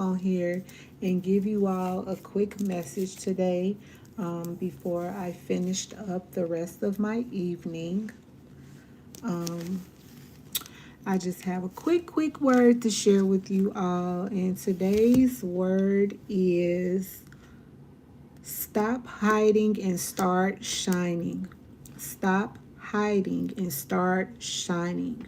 on here and give you all a quick message today before I finished up the rest of my evening. I just have a quick word to share with you all. And today's word is stop hiding and start shining. Stop hiding and start shining.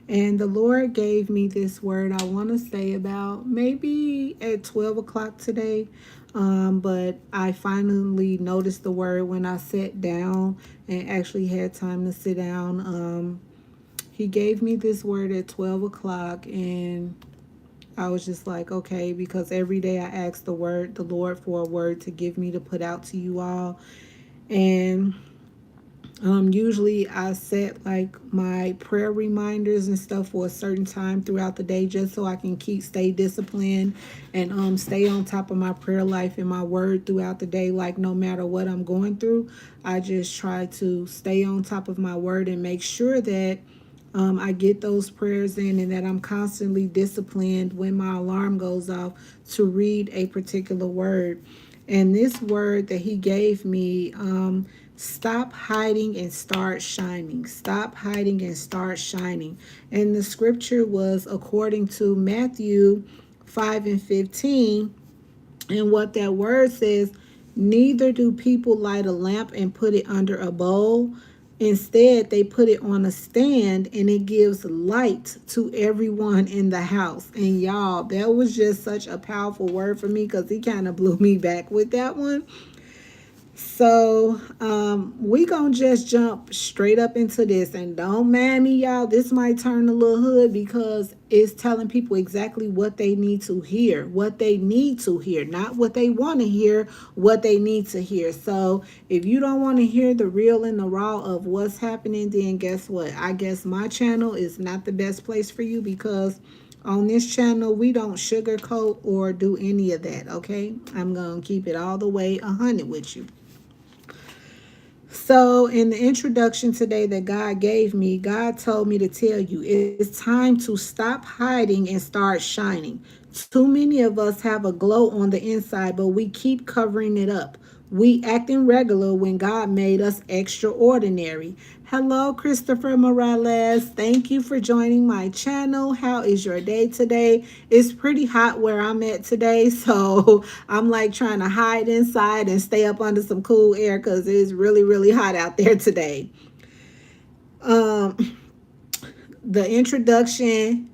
And the Lord gave me this word, I want to say about maybe at 12 o'clock today. But I finally noticed the word when I sat down and actually had time to sit down. He gave me this word at 12 o'clock, and I was just like, okay, because every day I ask the Lord for a word to give me to put out to you all. And usually I set like my prayer reminders and stuff for a certain time throughout the day just so I can stay disciplined and stay on top of my prayer life and my word throughout the day. Like no matter what I'm going through, I just try to stay on top of my word and make sure that I get those prayers in and that I'm constantly disciplined when my alarm goes off to read a particular word. And this word that he gave me, stop hiding and start shining. Stop hiding and start shining. And the scripture was according to Matthew 5 and 15. And what that word says, neither do people light a lamp and put it under a bowl. Instead, they put it on a stand and it gives light to everyone in the house. And y'all, that was just such a powerful word for me because he kind of blew me back with that one. So we gonna just jump straight up into this, and don't mind me, y'all, this might turn a little hood because it's telling people exactly what they need to hear, not what they want to hear, what they need to hear. So if you don't want to hear the real and the raw of what's happening, then guess what? I guess my channel is not the best place for you, because on this channel we don't sugarcoat or do any of that. Okay, I'm gonna keep it all the way 100 with you. So, in the introduction today that God gave me, God told me to tell you it's time to stop hiding and start shining. Too many of us have a glow on the inside, but we keep covering it up. We acting regular when God made us extraordinary. Hello, Christopher Morales. Thank you for joining my channel. How is your day today? It's pretty hot where I'm at today, so I'm like trying to hide inside and stay up under some cool air because it's really hot out there today. Um, the introduction.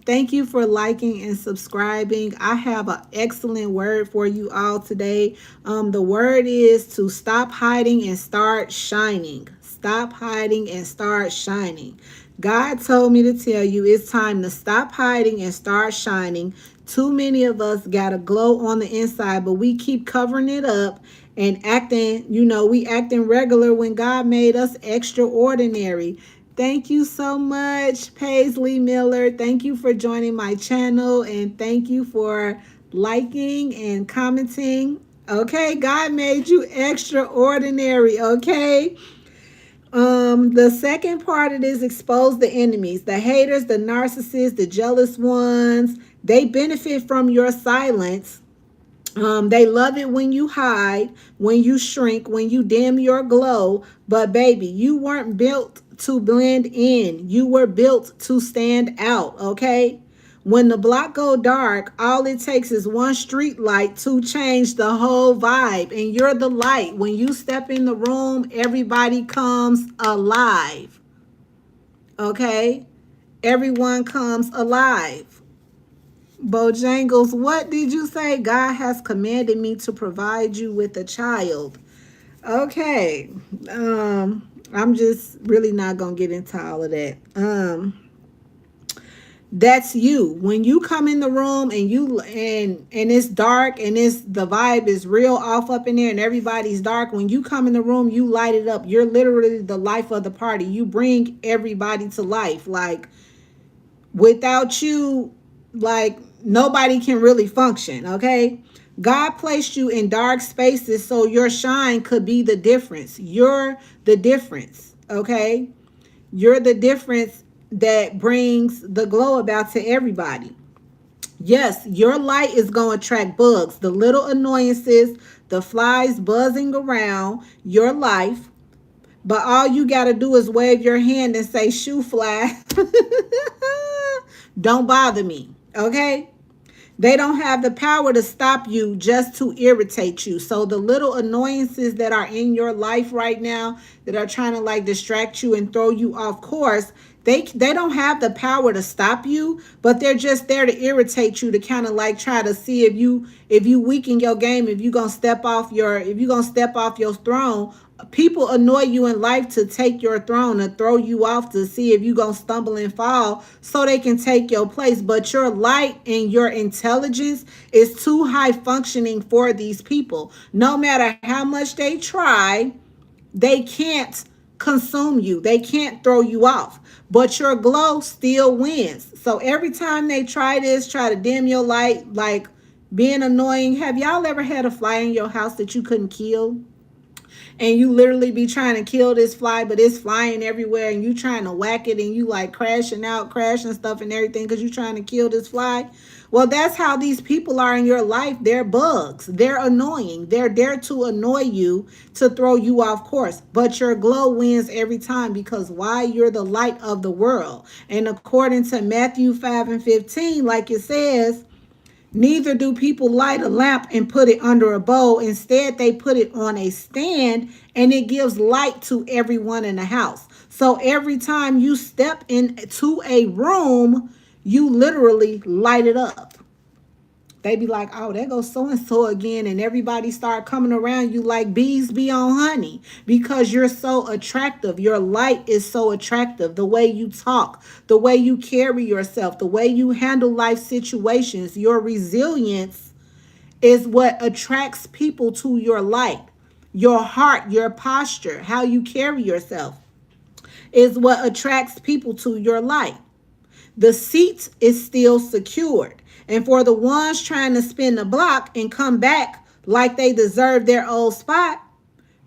Thank you for liking and subscribing. I have an excellent word for you all today. The word is to stop hiding and start shining. Stop hiding and start shining. God told me to tell you it's time to stop hiding and start shining. Too many of us got a glow on the inside, but we keep covering it up and acting, we acting regular when God made us extraordinary. Thank you so much, Paisley Miller. Thank you for joining my channel, and thank you for liking and commenting. Okay, God made you extraordinary, okay? The second part of this, expose the enemies, the haters, the narcissists, the jealous ones. They benefit from your silence. They love it when you hide, when you shrink, when you dim your glow. But baby, you weren't built to blend in. You were built to stand out, okay? When the block go dark, all it takes is one street light to change the whole vibe. And you're the light. When you step in the room, everybody comes alive. Okay? Everyone comes alive. Bojangles, what did you say? God has commanded me to provide you with a child. Okay. I'm just really not gonna get into all of that. That's you. When you come in the room and it's dark and the vibe is real off up in there and everybody's dark. When you come in the room, you light it up. You're literally the life of the party. You bring everybody to life. Like without you, like nobody can really function, okay? God placed you in dark spaces so your shine could be the difference. You're the difference, okay? You're the difference that brings the glow about to everybody. Yes, your light is going to attract bugs, the little annoyances, the flies buzzing around your life. But all you got to do is wave your hand and say, "Shoe fly." Don't bother me. Okay? They don't have the power to stop you, just to irritate you. So the little annoyances that are in your life right now that are trying to like distract you and throw you off course, they don't have the power to stop you, but they're just there to irritate you, to kind of like try to see if you weaken your game, if you gonna step off your throne. People annoy you in life to take your throne, to throw you off, to see if you gonna stumble and fall so they can take your place. But your light and your intelligence is too high functioning for these people. No matter how much they try, they can't consume you, they can't throw you off, but your glow still wins. So every time they try to dim your light, like being annoying. Have y'all ever had a fly in your house that you couldn't kill, and you literally be trying to kill this fly, but it's flying everywhere, and you trying to whack it, and you like crashing stuff and everything because you trying to kill this fly? Well, that's how these people are in your life. They're bugs. They're annoying. They're there to annoy you, to throw you off course. But your glow wins every time, because why? You're the light of the world. And according to Matthew 5 and 15, like it says, neither do people light a lamp and put it under a bowl. Instead, they put it on a stand, and it gives light to everyone in the house. So every time you step into a room, you literally light it up. They be like, "Oh, there goes so and so again," and everybody start coming around you like bees be on honey, because you're so attractive. Your light is so attractive. The way you talk, the way you carry yourself, the way you handle life situations, your resilience is what attracts people to your light. Your heart, your posture, how you carry yourself is what attracts people to your light. The seat is still secured. And for the ones trying to spin the block and come back like they deserve their old spot,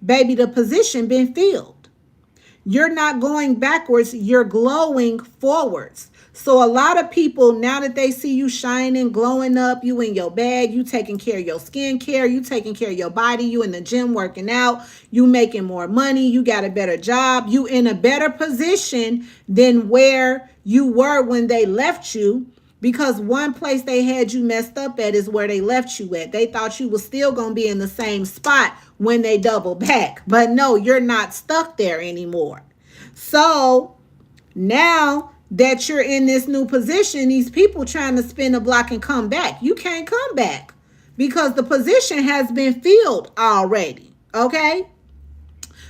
baby, the position been filled. You're not going backwards, you're glowing forwards. So a lot of people, now that they see you shining, glowing up, you in your bag, you taking care of your skincare, you taking care of your body, you in the gym working out, you making more money, you got a better job, you in a better position than where you were when they left you. Because one place they had you messed up at is where they left you at. They thought you was still going to be in the same spot when they double back. But no, you're not stuck there anymore. So now that you're in this new position, these people trying to spin a block and come back, you can't come back because the position has been filled already. Okay?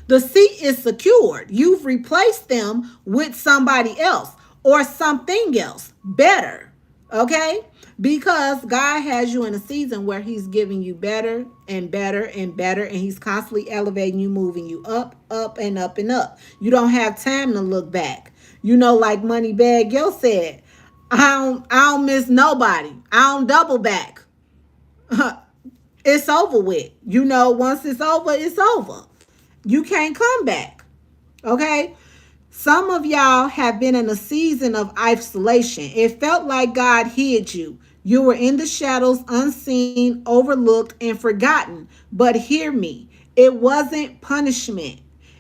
The seat is secured. You've replaced them with somebody else or something else better. Okay? Because God has you in a season where he's giving you better and better and better, and he's constantly elevating you, moving you up, up, and up and up. You don't have time to look back. You know, like Moneybag Yo said, I don't miss nobody. I don't double back. It's over with. You know, once it's over, it's over. You can't come back. Okay? Some of y'all have been in a season of isolation. It felt like God hid you. You were in the shadows, unseen, overlooked, and forgotten. But hear me, it wasn't punishment.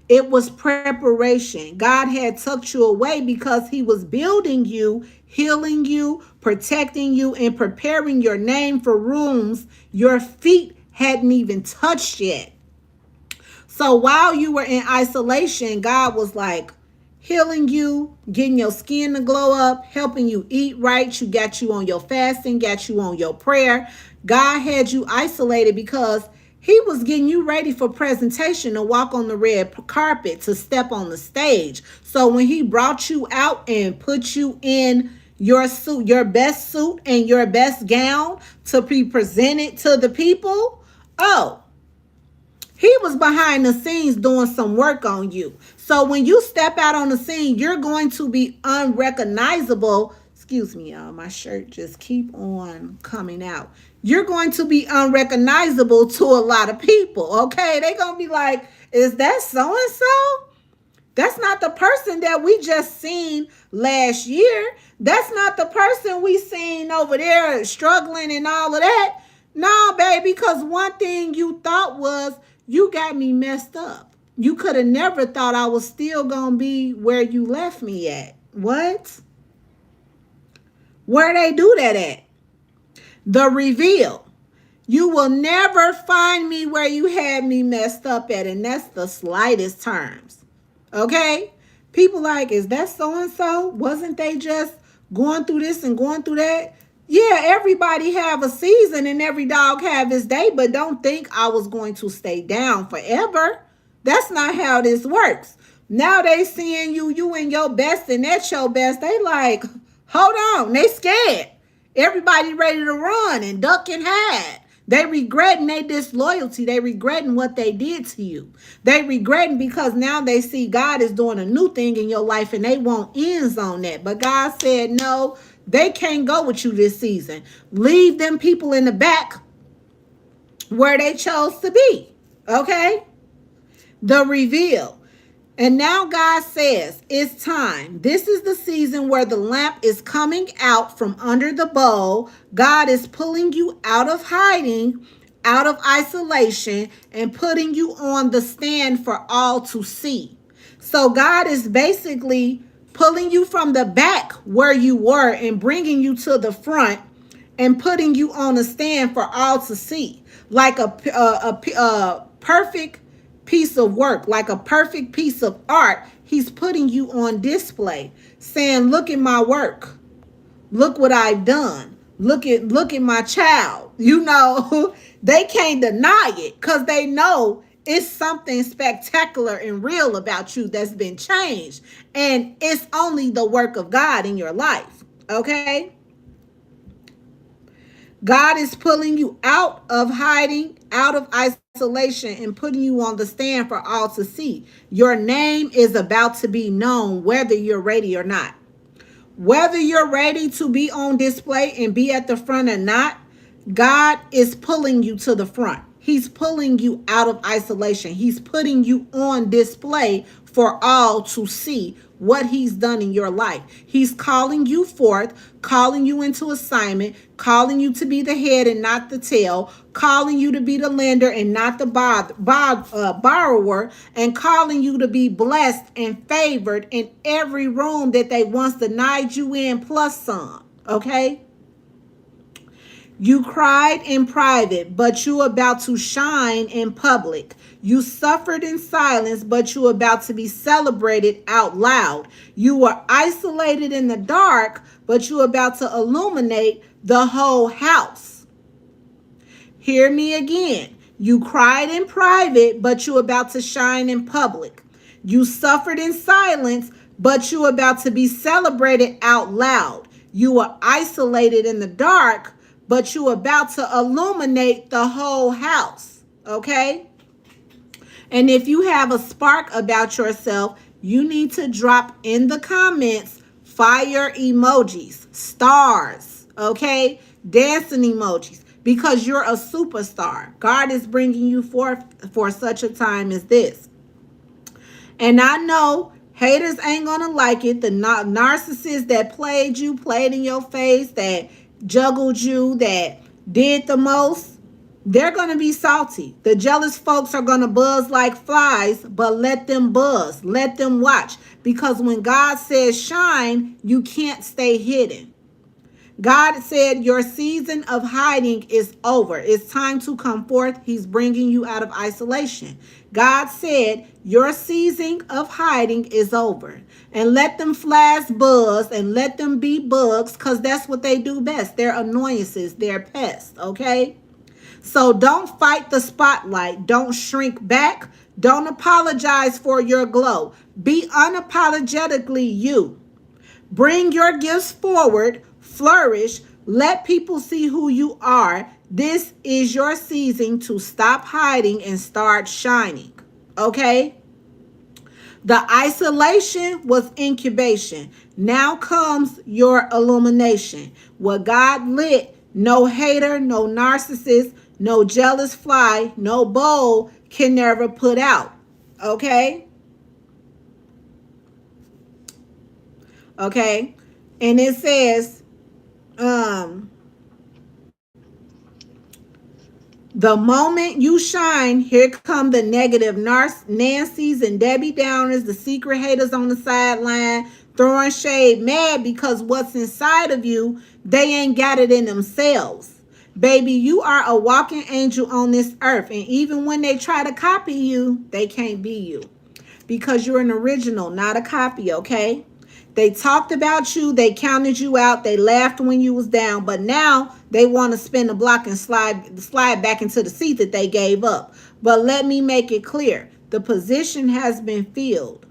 It was preparation. God had tucked you away because he was building you, healing you, protecting you, and preparing your name for rooms your feet hadn't even touched yet. So while you were in isolation, God was like healing you, getting your skin to glow up, helping you eat right. You got you on your fasting, got you on your prayer. God had you isolated because he was getting you ready for presentation, to walk on the red carpet, to step on the stage. So when he brought you out and put you in your suit, your best suit and your best gown to be presented to the people, oh, he was behind the scenes doing some work on you. So when you step out on the scene, you're going to be unrecognizable. Excuse me, y'all. My shirt just keep on coming out. You're going to be unrecognizable to a lot of people, okay? They're going to be like, is that so-and-so? That's not the person that we just seen last year. That's not the person we seen over there struggling and all of that. No, baby, because one thing you thought was you got me messed up. You could have never thought I was still going to be where you left me at. What? Where they do that at? The reveal. You will never find me where you had me messed up at, and that's the slightest terms. Okay? People like, is that so-and-so? Wasn't they just going through this and going through that? Yeah, everybody have a season and every dog have his day, but don't think I was going to stay down forever. That's not how this works. Now they seeing you and your best, and that's your best. They like, hold on, they scared. Everybody ready to run and duck and hide. They regretting their disloyalty. They regretting what they did to you. They regretting because now they see God is doing a new thing in your life and they want ends on that. But God said, no, they can't go with you this season. Leave them people in the back where they chose to be. Okay? The reveal. And now God says, it's time. This is the season where the lamp is coming out from under the bowl. God is pulling you out of hiding, out of isolation, and putting you on the stand for all to see. So God is basically pulling you from the back where you were and bringing you to the front and putting you on a stand for all to see. Like a perfect piece of work, like a perfect piece of art. He's putting you on display, saying, look at my work. Look what I've done. Look at my child. You know, they can't deny it because they know it's something spectacular and real about you that's been changed. And it's only the work of God in your life. Okay? God is pulling you out of hiding, out of isolation, and putting you on the stand for all to see. Your name is about to be known, whether you're ready or not. Whether you're ready to be on display and be at the front or not, God is pulling you to the front. He's pulling you out of isolation. He's putting you on display for all to see what he's done in your life. He's calling you forth, calling you into assignment, calling you to be the head and not the tail, calling you to be the lender and not the borrower, and calling you to be blessed and favored in every room that they once denied you in, plus some. Okay? You cried in private, but you about to shine in public. You suffered in silence, but you about to be celebrated out loud. You were isolated in the dark, but you about to illuminate the whole house. Hear me again. You cried in private, but you about to shine in public. You suffered in silence, but you about to be celebrated out loud. You were isolated in the dark, but you about to illuminate the whole house. Okay? And if you have a spark about yourself, you need to drop in the comments fire emojis, stars, okay? Dancing emojis, because you're a superstar. God is bringing you forth for such a time as this. And I know haters ain't gonna like it. The narcissists that played in your face, that juggled you, that did the most, they're going to be salty. The jealous folks are going to buzz like flies, but let them buzz. Let them watch. Because when God says shine, you can't stay hidden. God said your season of hiding is over. It's time to come forth. He's bringing you out of isolation. God said your season of hiding is over. And let them flies buzz and let them be bugs, because that's what they do best. They're annoyances. They're pests, okay? So don't fight the spotlight. Don't shrink back. Don't apologize for your glow. Be unapologetically you. Bring your gifts forward. Flourish. Let people see who you are. This is your season to stop hiding and start shining. Okay? The isolation was incubation. Now comes your illumination. What God lit, no hater, no narcissist, no jealous fly, no bowl can never put out. Okay? Okay. And it says, um, the moment you shine, here come the negative Nancy's and Debbie Downers, the secret haters on the sideline, throwing shade, mad because what's inside of you, they ain't got it in themselves. Baby, you are a walking angel on this earth. And even when they try to copy you, they can't be you. Because you're an original, not a copy, okay? They talked about you, they counted you out, they laughed when you was down, but now they want to spin the block and slide back into the seat that they gave up. But let me make it clear. The position has been filled.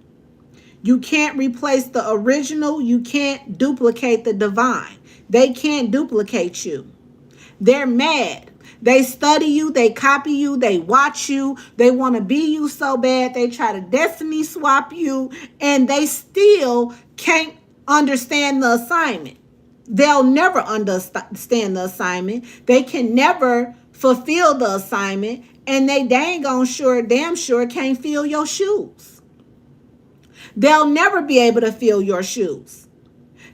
You can't replace the original, you can't duplicate the divine. They can't duplicate you. They're mad. They study you, they copy you, they watch you, they want to be you so bad, they try to destiny swap you, and they still can't understand the assignment. They'll never understand the assignment. They can never fulfill the assignment, and they damn sure can't fill your shoes. They'll never be able to fill your shoes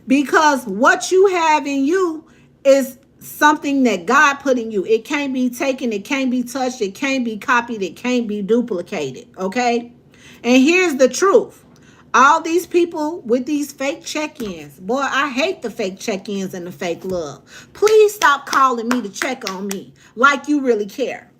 because what you have in you is something that God put in you. It can't be taken, it can't be touched, it can't be copied, it can't be duplicated. Okay? And here's the truth. All these people with these fake check-ins, boy, I hate the fake check-ins and the fake love. Please stop calling me to check on me like you really care.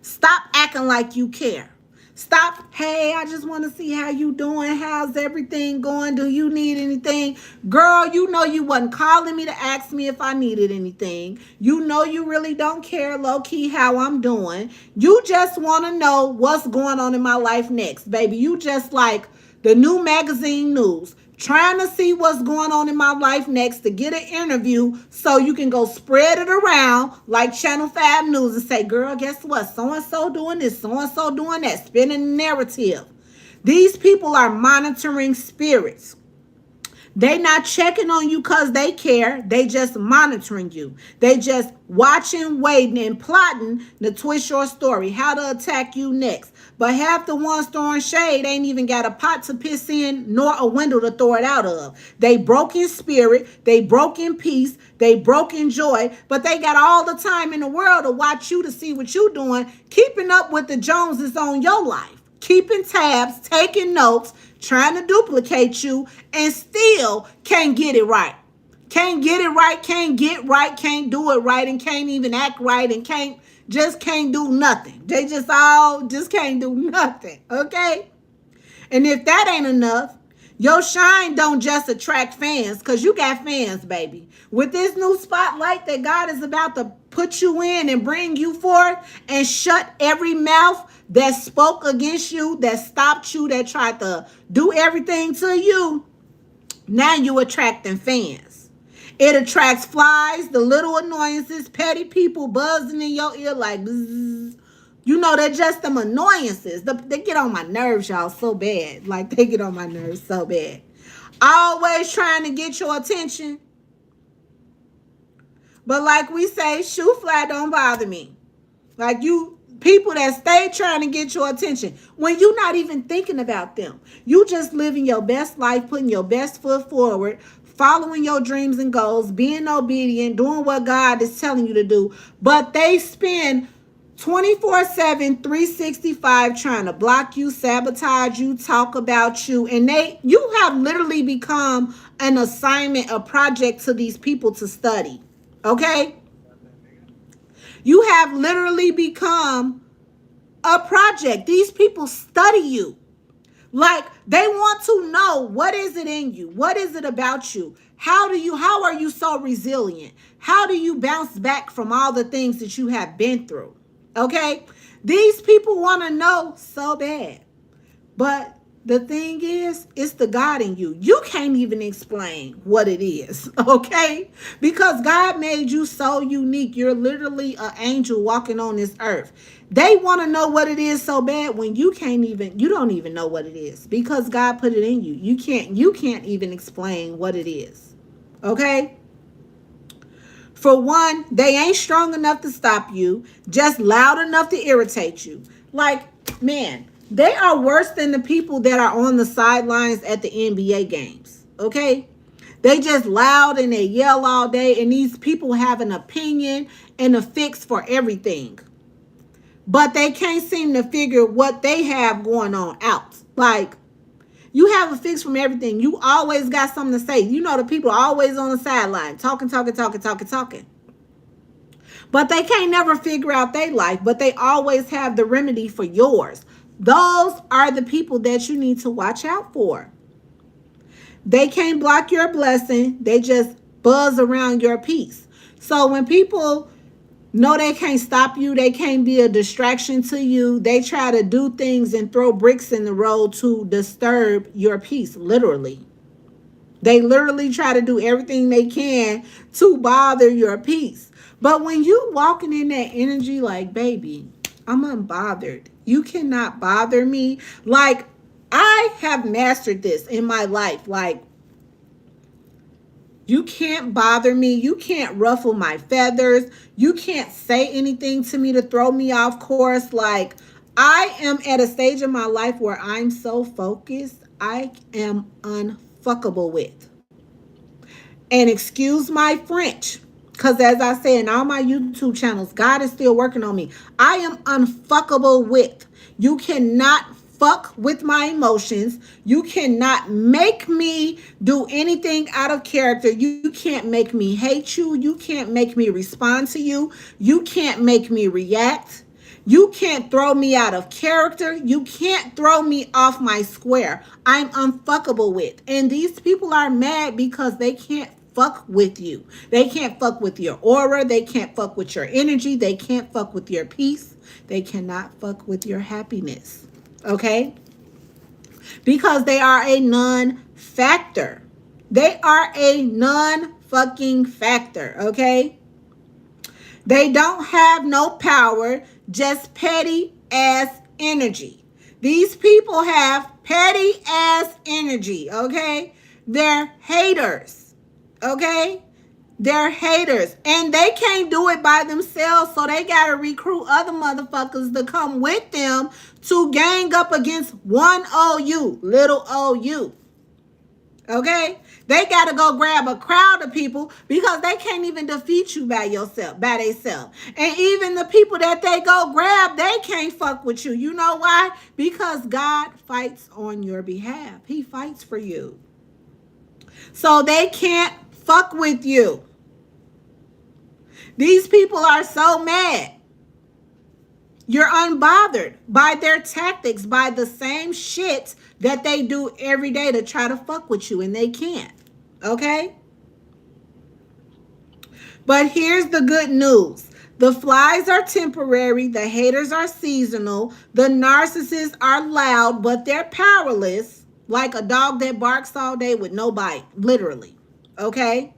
Stop acting like you care. Stop, hey, I just want to see how you doing. How's everything going? Do you need anything? Girl, you know you wasn't calling me to ask me if I needed anything. You know you really don't care low-key how I'm doing. You just want to know what's going on in my life next, baby. You just like the new magazine news, trying to see what's going on in my life next to get an interview so you can go spread it around like Channel 5 News and say, girl, guess what? So-and-so doing this, so-and-so doing that, spinning the narrative. These people are monitoring spirits. They not checking on you because they care. They just monitoring you. They just watching, waiting, and plotting to twist your story, how to attack you next. But half the ones throwing shade ain't even got a pot to piss in nor a window to throw it out of. They broke in spirit. They broke in peace. They broke in joy. But they got all the time in the world to watch you to see what you doing. Keeping up with the Joneses on your life. Keeping tabs, taking notes, trying to duplicate you, and still can't get it right. Can't get it right, can't get right, can't do it right, and can't even act right, and can't do nothing. They just can't do nothing, okay? And if that ain't enough, your shine don't just attract fans, because you got fans, baby. With this new spotlight that God is about to put you in and bring you forth and shut every mouth that spoke against you, that stopped you, that tried to do everything to you, now you attracting fans. It attracts flies, the little annoyances, petty people buzzing in your ear like bzzz. You know, they're just them annoyances. They get on my nerves, y'all, so bad. Like, they get on my nerves so bad. Always trying to get your attention. But like we say, shoe fly don't bother me. Like, you people that stay trying to get your attention when you're not even thinking about them. You just living your best life, putting your best foot forward, following your dreams and goals, being obedient, doing what God is telling you to do. But they spend 24/7, 365 trying to block you, sabotage you, talk about you. And you have literally become an assignment, a project to these people to study. Okay? You have literally become a project. These people study you. Like, they want to know, what is it in you? What is it about you? How are you so resilient? How do you bounce back from all the things that you have been through? Okay? These people want to know so bad. But the thing is, it's the God in you. You can't even explain what it is, okay? Because God made you so unique. You're literally an angel walking on this earth. They want to know what it is so bad when you don't even know what it is because God put it in you. You can't even explain what it is, okay? For one, they ain't strong enough to stop you, just loud enough to irritate you. Like, man, they are worse than the people that are on the sidelines at the NBA games. Okay? They just loud and they yell all day, and these people have an opinion and a fix for everything. But they can't seem to figure what they have going on out. Like, you have a fix from everything. You always got something to say. You know, the people are always on the sideline, talking, talking, talking, talking, talking. But they can't never figure out their life, but they always have the remedy for yours. Those are the people that you need to watch out for. They can't block your blessing. They just buzz around your peace. So when people know they can't stop you, they can't be a distraction to you, they try to do things and throw bricks in the road to disturb your peace, literally. They literally try to do everything they can to bother your peace. But when you walking in that energy like, baby, I'm unbothered. You cannot bother me. Like, I have mastered this in my life. Like, you can't bother me. You can't ruffle my feathers. You can't say anything to me to throw me off course. Like, I am at a stage in my life where I'm so focused, I am unfuckable with. And excuse my French, because as I say in all my YouTube channels, God is still working on me. I am unfuckable with. You cannot fuck with my emotions. You cannot make me do anything out of character. You can't make me hate you. You can't make me respond to you. You can't make me react. You can't throw me out of character. You can't throw me off my square. I'm unfuckable with. And these people are mad because they can't fuck with you. They can't fuck with your aura. They can't fuck with your energy. They can't fuck with your peace. They cannot fuck with your happiness. Okay? Because they are a non-factor. They are a non-fucking factor. Okay? They don't have no power, just petty ass energy. These people have petty ass energy, okay? They're haters, okay? They're haters. And they can't do it by themselves, so they got to recruit other motherfuckers to come with them to gang up against one OU, little OU. Okay? They got to go grab a crowd of people because they can't even defeat you by themselves. And even the people that they go grab, they can't fuck with you. You know why? Because God fights on your behalf. He fights for you. So they can't fuck with you. These people are so mad. You're unbothered by their tactics, by the same shit that they do every day to try to fuck with you, and they can't. Okay? But here's the good news. The flies are temporary. The haters are seasonal. The narcissists are loud, but they're powerless, like a dog that barks all day with no bite, literally. Okay?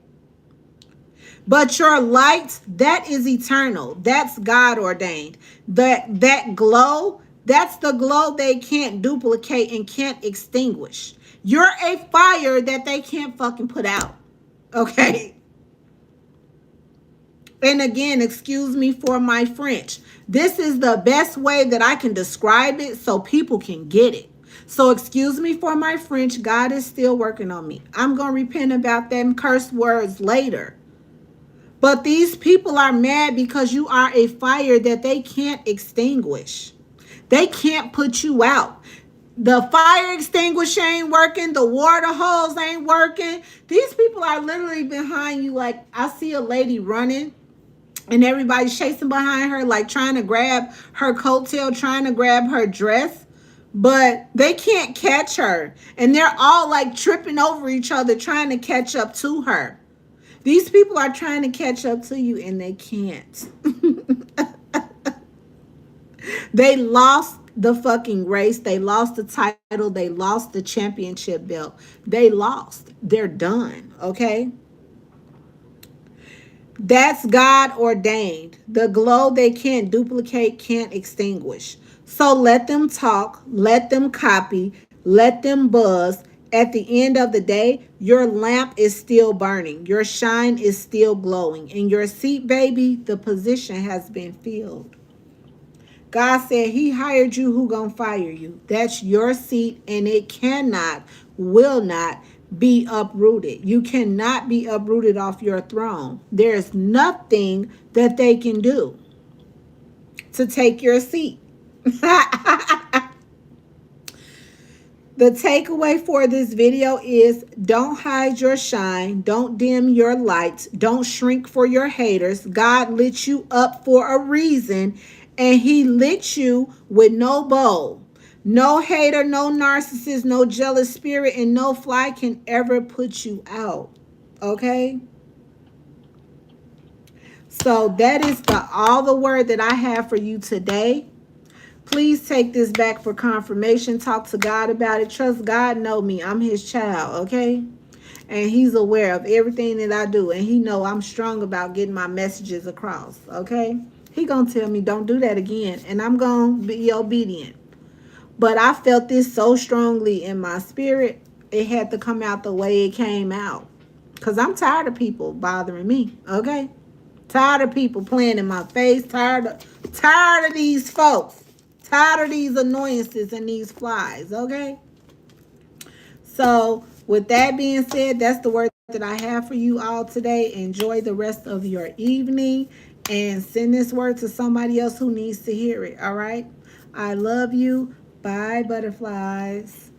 But your light, that is eternal. That's God ordained. That glow, that's the glow they can't duplicate and can't extinguish. You're a fire that they can't fucking put out. Okay? And again, excuse me for my French. This is the best way that I can describe it so people can get it. So excuse me for my French. God is still working on me. I'm going to repent about them curse words later. But these people are mad because you are a fire that they can't extinguish. They can't put you out. The fire extinguisher ain't working. The water hose ain't working. These people are literally behind you. Like, I see a lady running and everybody's chasing behind her, like trying to grab her coattail, trying to grab her dress. But they can't catch her. And they're all like tripping over each other, trying to catch up to her. These people are trying to catch up to you and they can't. They lost the fucking race. They lost the title. They lost the championship belt. They lost. They're done. Okay? That's God ordained. The glow they can't duplicate, can't extinguish. So let them talk. Let them copy. Let them buzz. At the end of the day, your lamp is still burning. Your shine is still glowing. In your seat, baby, the position has been filled. God said he hired you. Who gonna fire you? That's your seat, and it cannot, will not be uprooted. You cannot be uprooted off your throne. There's nothing that they can do to take your seat. The takeaway for this video is don't hide your shine. Don't dim your lights. Don't shrink for your haters. God lit you up for a reason, and he lit you with no bow. No hater, no narcissist, no jealous spirit, and no fly can ever put you out. Okay? So that is all the word that I have for you today. Please take this back for confirmation. Talk to God about it. Trust God. Know me. I'm his child, okay? And he's aware of everything that I do. And he know I'm strong about getting my messages across, okay? He gonna tell me don't do that again. And I'm gonna be obedient. But I felt this so strongly in my spirit, it had to come out the way it came out. Because I'm tired of people bothering me, okay? Tired of people playing in my face. Tired of these folks. Tired of these annoyances and these flies, okay? So, with that being said, that's the word that I have for you all today. Enjoy the rest of your evening and send this word to somebody else who needs to hear it, all right? I love you. Bye, butterflies.